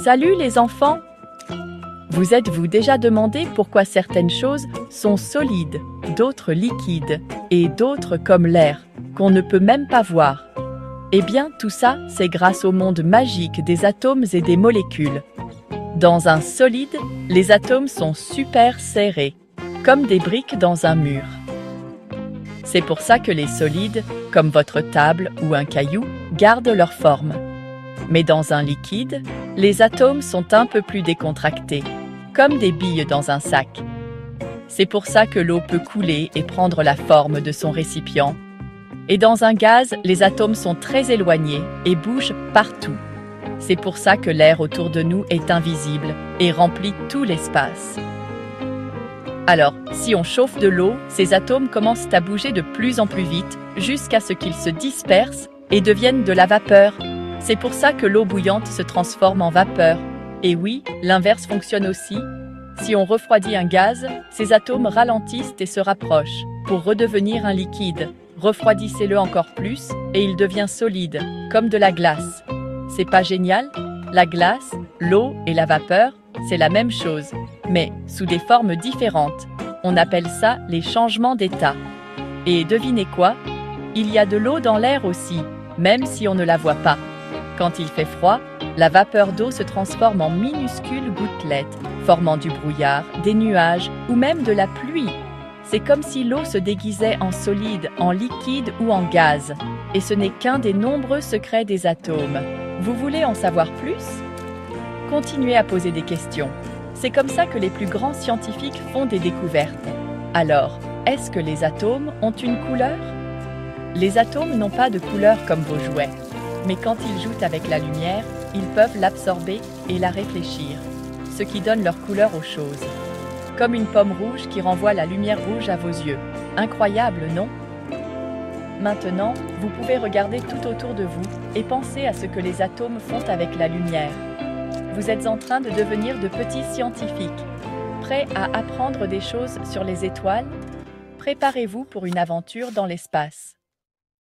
Salut les enfants! Vous êtes-vous déjà demandé pourquoi certaines choses sont solides, d'autres liquides et d'autres comme l'air, qu'on ne peut même pas voir? Eh bien, tout ça, c'est grâce au monde magique des atomes et des molécules. Dans un solide, les atomes sont super serrés, comme des briques dans un mur. C'est pour ça que les solides, comme votre table ou un caillou, gardent leur forme. Mais dans un liquide, les atomes sont un peu plus décontractés, comme des billes dans un sac. C'est pour ça que l'eau peut couler et prendre la forme de son récipient. Et dans un gaz, les atomes sont très éloignés et bougent partout. C'est pour ça que l'air autour de nous est invisible et remplit tout l'espace. Alors, si on chauffe de l'eau, ces atomes commencent à bouger de plus en plus vite jusqu'à ce qu'ils se dispersent et deviennent de la vapeur. C'est pour ça que l'eau bouillante se transforme en vapeur. Et oui, l'inverse fonctionne aussi. Si on refroidit un gaz, ces atomes ralentissent et se rapprochent pour redevenir un liquide. Refroidissez-le encore plus et il devient solide, comme de la glace. C'est pas génial? La glace, l'eau et la vapeur, c'est la même chose, mais sous des formes différentes. On appelle ça les changements d'état. Et devinez quoi? Il y a de l'eau dans l'air aussi, même si on ne la voit pas. Quand il fait froid, la vapeur d'eau se transforme en minuscules gouttelettes, formant du brouillard, des nuages ou même de la pluie. C'est comme si l'eau se déguisait en solide, en liquide ou en gaz. Et ce n'est qu'un des nombreux secrets des atomes. Vous voulez en savoir plus? Continuez à poser des questions. C'est comme ça que les plus grands scientifiques font des découvertes. Alors, est-ce que les atomes ont une couleur? Les atomes n'ont pas de couleur comme vos jouets. Mais quand ils jouent avec la lumière, ils peuvent l'absorber et la réfléchir, ce qui donne leur couleur aux choses. Comme une pomme rouge qui renvoie la lumière rouge à vos yeux. Incroyable, non? Maintenant, vous pouvez regarder tout autour de vous et penser à ce que les atomes font avec la lumière. Vous êtes en train de devenir de petits scientifiques, prêts à apprendre des choses sur les étoiles? Préparez-vous pour une aventure dans l'espace.